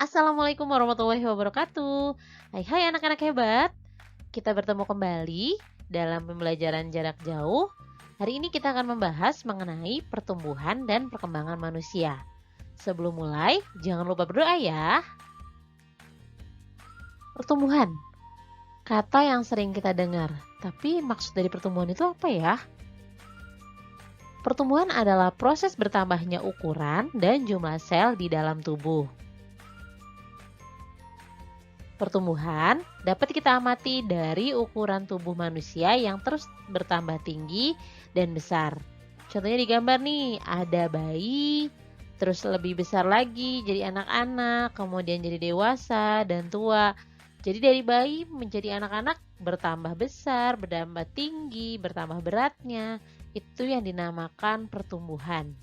Assalamualaikum warahmatullahi wabarakatuh. Hai anak-anak hebat. Kita bertemu kembali dalam pembelajaran jarak jauh. Hari ini kita akan membahas mengenai pertumbuhan dan perkembangan manusia. Sebelum mulai, jangan lupa berdoa ya. Pertumbuhan, kata yang sering kita dengar. Tapi maksud dari pertumbuhan itu apa ya? Pertumbuhan adalah proses bertambahnya ukuran dan jumlah sel di dalam tubuh. Pertumbuhan dapat kita amati dari ukuran tubuh manusia yang terus bertambah tinggi dan besar. Contohnya di gambar nih, ada bayi, terus lebih besar lagi jadi anak-anak, kemudian jadi dewasa dan tua. Jadi dari bayi menjadi anak-anak bertambah besar, bertambah tinggi, bertambah beratnya. Itu yang dinamakan pertumbuhan.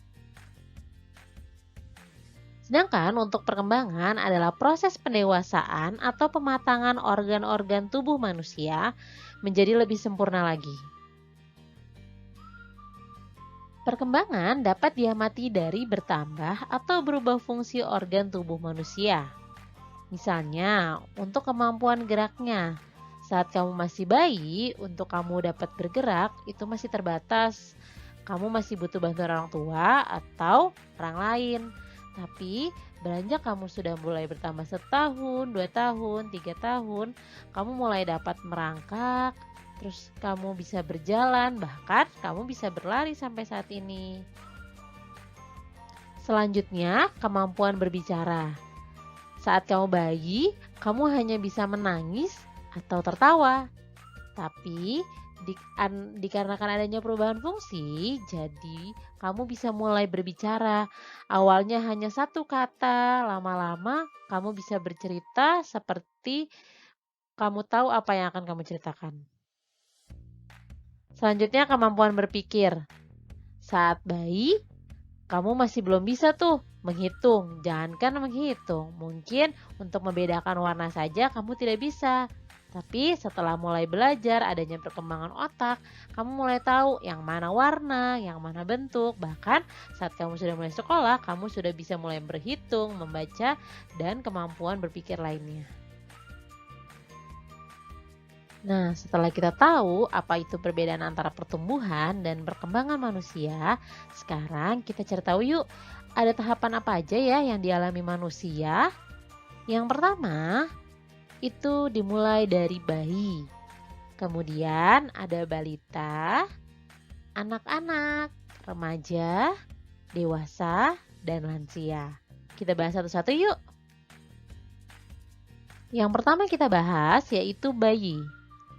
Sedangkan untuk perkembangan adalah proses pendewasaan atau pematangan organ-organ tubuh manusia menjadi lebih sempurna lagi. Perkembangan dapat diamati dari bertambah atau berubah fungsi organ tubuh manusia. Misalnya, untuk kemampuan geraknya. Saat kamu masih bayi, untuk kamu dapat bergerak itu masih terbatas. Kamu masih butuh bantuan orang tua atau orang lain. Tapi beranjak kamu sudah mulai bertambah setahun, 2 tahun, 3 tahun, kamu mulai dapat merangkak, terus kamu bisa berjalan, bahkan kamu bisa berlari sampai saat ini. Selanjutnya, kemampuan berbicara. Saat kamu bayi, kamu hanya bisa menangis atau tertawa. Tapi dikarenakan adanya perubahan fungsi, jadi kamu bisa mulai berbicara. Awalnya hanya satu kata, lama-lama kamu bisa bercerita seperti kamu tahu apa yang akan kamu ceritakan. Selanjutnya kemampuan berpikir. Saat bayi, kamu masih belum bisa tuh menghitung. Jangankan menghitung, mungkin untuk membedakan warna saja kamu tidak bisa. Tapi setelah mulai belajar adanya perkembangan otak, kamu mulai tahu yang mana warna, yang mana bentuk. Bahkan saat kamu sudah mulai sekolah, kamu sudah bisa mulai berhitung, membaca, dan kemampuan berpikir lainnya. Nah, setelah kita tahu apa itu perbedaan antara pertumbuhan dan perkembangan manusia, sekarang kita cari tahu yuk, ada tahapan apa aja ya yang dialami manusia? Yang pertama, itu dimulai dari bayi. Kemudian ada balita, anak-anak, remaja, dewasa, dan lansia. Kita bahas satu-satu yuk. Yang pertama kita bahas yaitu bayi.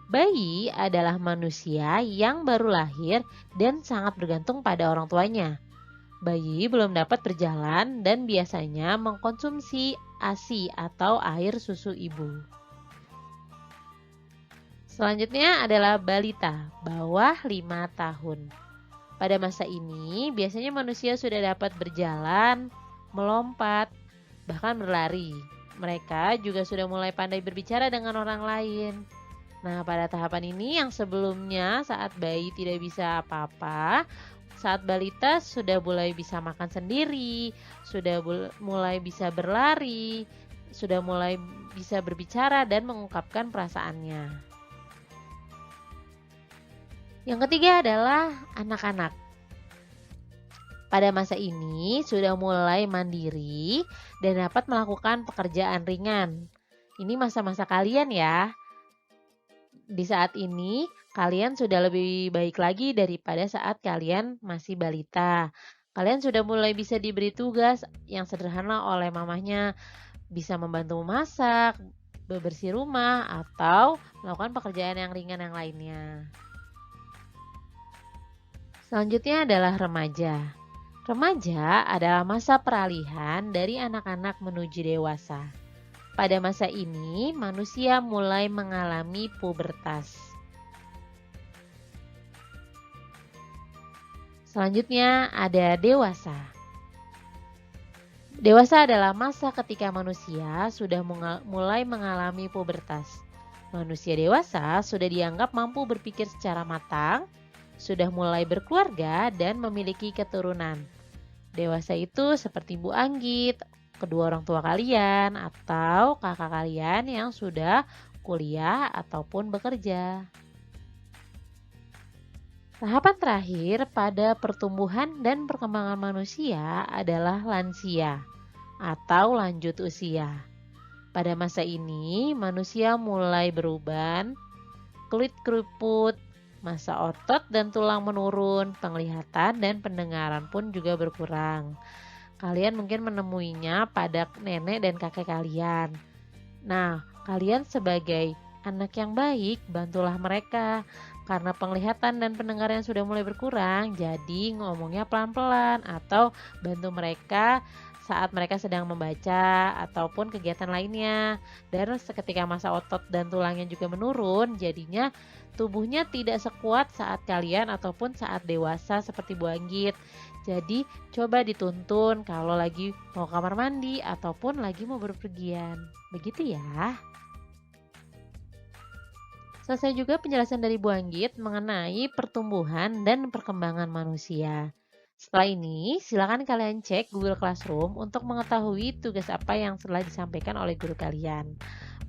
Bayi adalah manusia yang baru lahir dan sangat bergantung pada orang tuanya. Bayi belum dapat berjalan dan biasanya mengkonsumsi ASI atau air susu ibu. Selanjutnya adalah balita, bawah 5 tahun. Pada masa ini, biasanya manusia sudah dapat berjalan, melompat, bahkan berlari. Mereka juga sudah mulai pandai berbicara dengan orang lain. Nah, pada tahapan ini yang sebelumnya saat bayi tidak bisa apa-apa, saat balita sudah mulai bisa makan sendiri, sudah mulai bisa berlari, sudah mulai bisa berbicara dan mengungkapkan perasaannya. Yang ketiga adalah anak-anak. Pada masa ini sudah mulai mandiri dan dapat melakukan pekerjaan ringan. Ini masa-masa kalian ya. Di saat ini kalian sudah lebih baik lagi daripada saat kalian masih balita. Kalian sudah mulai bisa diberi tugas yang sederhana oleh mamahnya, bisa membantu memasak, bebersih rumah, atau melakukan pekerjaan yang ringan yang lainnya. Selanjutnya adalah remaja. Remaja adalah masa peralihan dari anak-anak menuju dewasa. Pada masa ini, manusia mulai mengalami pubertas. Selanjutnya ada dewasa. Dewasa adalah masa ketika manusia sudah mulai mengalami pubertas. Manusia dewasa sudah dianggap mampu berpikir secara matang, sudah mulai berkeluarga dan memiliki keturunan. Dewasa itu seperti Bu Anggit, kedua orang tua kalian, atau kakak kalian yang sudah kuliah ataupun bekerja. Tahapan terakhir pada pertumbuhan dan perkembangan manusia adalah lansia atau lanjut usia. Pada masa ini, manusia mulai beruban, kulit keriput, massa otot dan tulang menurun, penglihatan dan pendengaran pun juga berkurang. Kalian mungkin menemuinya pada nenek dan kakek kalian. Nah, kalian sebagai anak yang baik, bantulah mereka. Karena penglihatan dan pendengaran sudah mulai berkurang, jadi ngomongnya pelan-pelan atau bantu mereka saat mereka sedang membaca ataupun kegiatan lainnya. Dan ketika massa otot dan tulangnya juga menurun, jadinya tubuhnya tidak sekuat saat kalian ataupun saat dewasa seperti Bu Anggit. Jadi coba dituntun kalau lagi mau kamar mandi ataupun lagi mau berpergian. Begitu ya. Selesai juga penjelasan dari Bu Anggit mengenai pertumbuhan dan perkembangan manusia. Setelah ini, silakan kalian cek Google Classroom untuk mengetahui tugas apa yang telah disampaikan oleh guru kalian.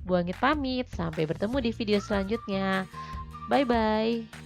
Bu Anggit pamit, sampai bertemu di video selanjutnya. Bye-bye.